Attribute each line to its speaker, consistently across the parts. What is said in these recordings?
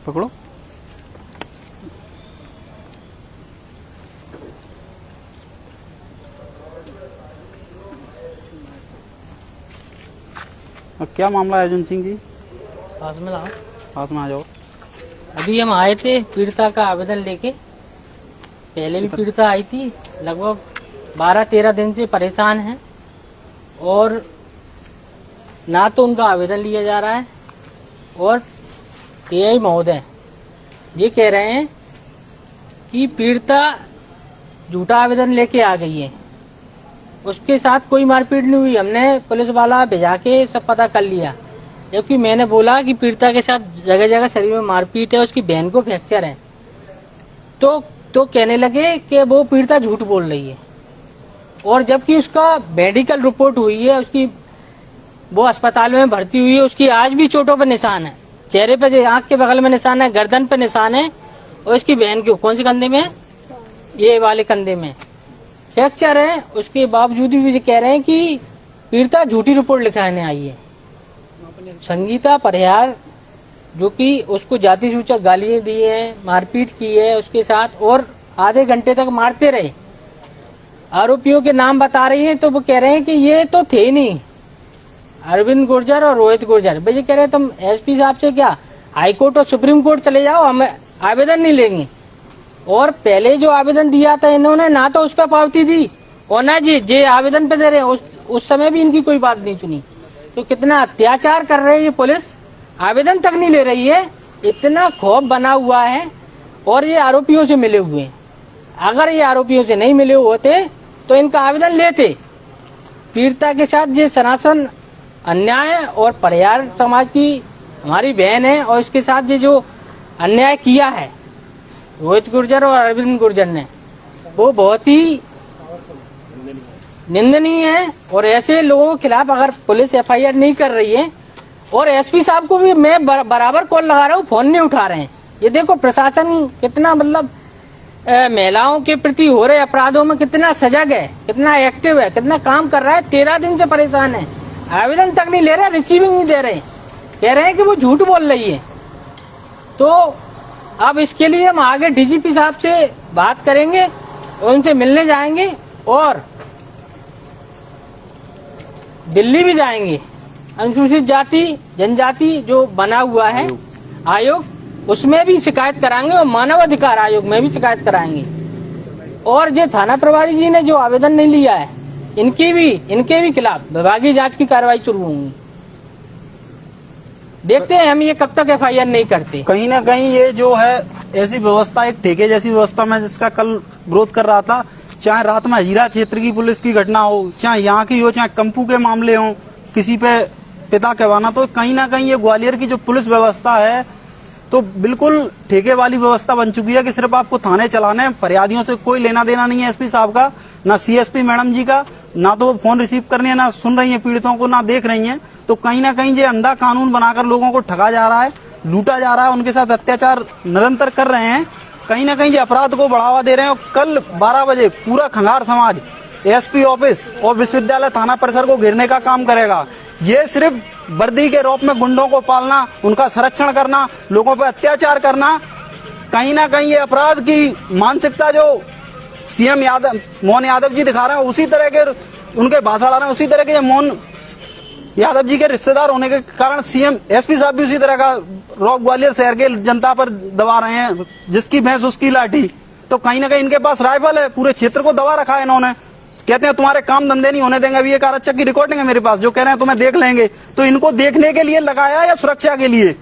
Speaker 1: पकड़ो। क्या मामला है अर्जुन सिंह जी?
Speaker 2: पास में लाओ।
Speaker 1: पास में आ जाओ।
Speaker 2: अभी हम आए थे पीड़िता का आवेदन लेके। पहले भी पीड़िता आई थी, लगभग 12-13 दिन से परेशान है और ना तो उनका आवेदन लिया जा रहा है और एआई महोदय ये कह रहे हैं कि पीड़िता झूठा आवेदन लेके आ गई है, उसके साथ कोई मारपीट नहीं हुई। हमने पुलिस वाला भेजा के सब पता कर लिया, जबकि मैंने बोला कि पीड़िता के साथ जगह जगह शरीर में मारपीट है, उसकी बहन को फ्रैक्चर है। तो कहने लगे कि वो पीड़िता झूठ बोल रही है, और जबकि उसका मेडिकल रिपोर्ट हुई है, उसकी वो अस्पताल में भर्ती हुई है, उसकी आज भी चोटों पर निशान है, चेहरे पे, आंख के बगल में निशान है, गर्दन पे निशान है, और इसकी बहन की कौन से कंधे में है, ये वाले कंधे में फ्रैक्चर है। उसके बावजूद भी कह रहे हैं कि पीड़िता झूठी रिपोर्ट लिखाने आई है। संगीता परिहार जो कि उसको जाति सूचक गालियां दी है, मारपीट की है उसके साथ, और आधे घंटे तक मारते रहे। आरोपियों के नाम बता रही हैं तो वो कह रहे हैं कि ये तो थे ही नहीं, अरविंद गुर्जर और रोहित गुर्जर। भाई कह रहे हैं तुम एसपी साहब से क्या हाई कोर्ट और सुप्रीम कोर्ट चले जाओ, हम आवेदन नहीं लेंगे। और पहले जो आवेदन दिया था इन्होंने, ना तो उस पर पावती दी और ना जे आवेदन पे दे रहे हैं, उस समय भी इनकी कोई बात नहीं सुनी। तो कितना अत्याचार कर रहे हैं ये पुलिस, आवेदन तक नहीं ले रही है, इतना खौफ बना हुआ है। और ये आरोपियों से मिले हुए हैं, अगर ये आरोपियों से नहीं मिले होते तो इनका आवेदन लेते। पीड़िता के साथ ये सनातन अन्याय है, और परिहार समाज की हमारी बहन है, और इसके साथ ये जो अन्याय किया है रोहित गुर्जर और अरविंद गुर्जर ने, वो बहुत ही निंदनीय है। और ऐसे लोगों के खिलाफ अगर पुलिस एफआईआर नहीं कर रही है, और एसपी साहब को भी मैं बराबर कॉल लगा रहा हूँ, फोन नहीं उठा रहे हैं। ये देखो प्रशासन कितना मतलब महिलाओं के प्रति हो रहे अपराधों में कितना सजग है, कितना एक्टिव है, कितना काम कर रहा है। 13 दिन से परेशान है, आवेदन तक नहीं ले रहे, रिसीविंग नहीं दे रहे, कह रहे हैं कि वो झूठ बोल रही है। तो अब इसके लिए हम आगे डीजीपी साहब से बात करेंगे, उनसे मिलने जाएंगे और दिल्ली भी जाएंगे। अनुसूचित जाति जनजाति जो बना हुआ है आयोग, उसमें भी शिकायत कराएंगे, और मानव अधिकार आयोग में भी शिकायत कराएंगे। और जो थाना प्रभारी जी ने जो आवेदन नहीं लिया है, इनके भी खिलाफ विभागीय जांच की कार्रवाई शुरू होंगी। देखते हैं हम ये कब तक एफआईआर नहीं करते।
Speaker 1: कहीं ना कहीं ये जो है ऐसी व्यवस्था, एक ठेके जैसी व्यवस्था में जिसका कल विरोध कर रहा था, चाहे रात में हीरा क्षेत्र की पुलिस की घटना हो, चाहे यहाँ की हो, चाहे कंपू के मामले हो, किसी पे पिता कहवाना, तो कहीं ना कहीं ये ग्वालियर की जो पुलिस व्यवस्था है तो बिल्कुल ठेके वाली व्यवस्था बन चुकी है कि सिर्फ आपको थाने चलाने हैं, फरियादियों से कोई लेना देना नहीं है एसपी साहब का, ना सीएसपी मैडम जी का, ना तो वो फोन रिसीव करनी है, ना सुन रही है पीड़ितों को, ना देख रही है। तो कहीं ना कहीं ये अंधा कानून बनाकर लोगों को ठगा जा रहा है, लूटा जा रहा है, उनके साथ अत्याचार निरंतर कर रहे हैं। कहीं ना कहीं ये अपराध को बढ़ावा दे रहे हैं। और कल 12 बजे पूरा खंगार समाज एसपी ऑफिस और विश्वविद्यालय थाना परिसर को घेरने का काम करेगा। ये सिर्फ वर्दी के रूप में गुंडों को पालना, उनका संरक्षण करना, लोगों पर अत्याचार करना, कहीं ना कहीं ये अपराध की मानसिकता जो सीएम मोहन यादव जी दिखा रहे हैं, उसी तरह के उनके भाषण आ रहे हैं, उसी तरह के मोहन यादव जी के रिश्तेदार होने के कारण सीएम एसपी साहब भी उसी तरह का रॉक ग्वालियर शहर के जनता पर दबा रहे हैं, जिसकी भैंस उसकी लाठी। तो कहीं ना कहीं इनके पास राइफल है, पूरे क्षेत्र को दबा रखा है इन्होंने। कहते हैं तुम्हारे काम धंधे नहीं होने देंगे। अभी एक आरक्षक की रिकॉर्डिंग है मेरे पास जो कह रहे हैं तुम्हें देख लेंगे। तो इनको देखने के लिए लगाया या सुरक्षा के लिए?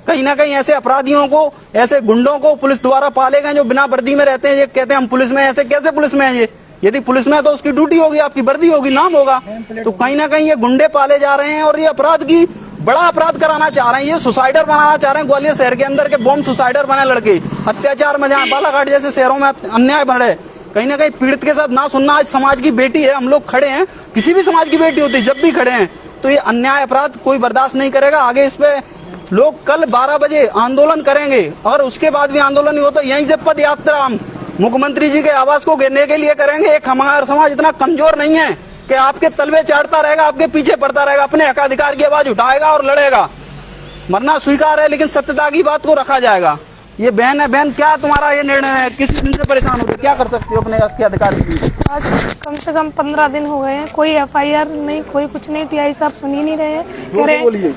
Speaker 1: कहीं ना कहीं ऐसे अपराधियों को, ऐसे गुंडों को पुलिस द्वारा पाले गए जो बिना वर्दी में रहते हैं। ये कहते हैं हम पुलिस में, ऐसे कैसे पुलिस में है? ये यदि पुलिस में है तो उसकी ड्यूटी होगी, आपकी वर्दी होगी, नाम होगा। तो कहीं ना कहीं ये गुंडे पाले जा रहे हैं और ये अपराध की बड़ा अपराध कराना चाह रहे हैं। ये सुसाइडर बनाना चाह रहे हैं। ग्वालियर शहर के अंदर के बॉम्ब सुसाइडर बने लड़के, अत्याचार में जहाँ बालाघाट जैसे शहरों में अन्याय बढ़े। कहीं ना कहीं पीड़ित के साथ ना सुनना। आज समाज की बेटी है, हम लोग खड़े हैं, किसी भी समाज की बेटी होती जब भी खड़े हैं, तो ये अन्याय अपराध कोई बर्दाश्त नहीं करेगा। आगे इस पे लोग कल 12 बजे आंदोलन करेंगे और उसके बाद भी आंदोलन नहीं होता यहीं से पद यात्रा हम मुख्यमंत्री जी के आवास को घेरने के लिए करेंगे। एक हमारा समाज इतना कमजोर नहीं है कि आपके तलवे चाटता रहेगा, आपके पीछे पड़ता रहेगा, अपने हक अधिकार की आवाज उठाएगा और लड़ेगा। मरना स्वीकार है, लेकिन सत्यता की बात को रखा जाएगा। ये बहन है, बहन क्या तुम्हारा ये निर्णय है, किस दिन से परेशान हो गए, क्या कर सकते हो अपने के अधिकार के लिए?
Speaker 3: आज कम से कम 15 दिन हो गए हैं, कोई FIR नहीं, कोई कुछ नहीं। टीआई साहब सुन ही नहीं रहे हैं, कह रहे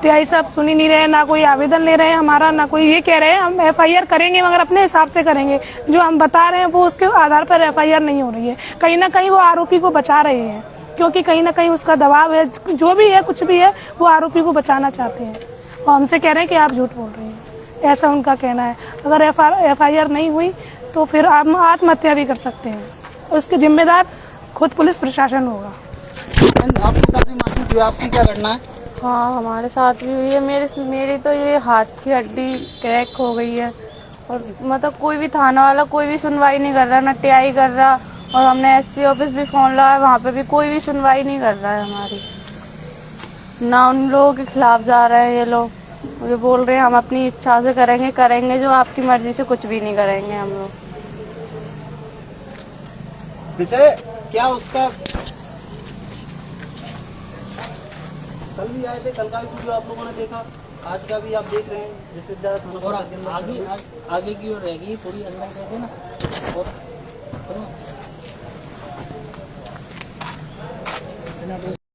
Speaker 3: टीआई साहब सुन ही नहीं रहे हैं, ना कोई आवेदन ले रहे हैं हमारा, ना कोई ये कह रहे हैं हम FIR करेंगे मगर अपने हिसाब से करेंगे। जो हम बता रहे हैं वो उसके आधार पर FIR नहीं हो रही है। कहीं ना कहीं वो आरोपी को बचा रहे हैं, क्योंकि कहीं ना कहीं उसका दबाव है, जो भी है कुछ भी है, वो आरोपी को बचाना चाहते हैं और हमसे कह रहे हैं कि आप झूठ बोल रहे हैं, ऐसा उनका कहना है। अगर FIR नहीं हुई तो फिर आप आत्महत्या भी कर सकते हैं, उसके जिम्मेदार खुद पुलिस प्रशासन होगा।
Speaker 1: आपके साथ भी मारपीट हुई, आपकी क्या घटना है?
Speaker 4: हाँ, हमारे साथ भी हुई है। मेरी तो ये हाथ की हड्डी क्रैक हो गई है और मतलब कोई भी थाना वाला कोई भी सुनवाई नहीं कर रहा, ना टीआई कर रहा, और हमने SP ऑफिस भी फोन लगाया, वहाँ पे भी कोई भी सुनवाई नहीं कर रहा है हमारी। ना उन लोगों के खिलाफ जा रहे हैं ये लोग, ये बोल रहे हैं हम अपनी इच्छा से करेंगे जो आपकी मर्जी से कुछ भी नहीं करेंगे हम लोग।
Speaker 1: विषय क्या उसका कल भी आए थे, कल का भी वीडियो आप लोगों ने देखा, आज का भी आप देख रहे हैं। जिससे ज्यादा थाना
Speaker 2: और
Speaker 1: के अंदर
Speaker 2: आगे की ओर रहेगी थोड़ी अंदर रहते ना और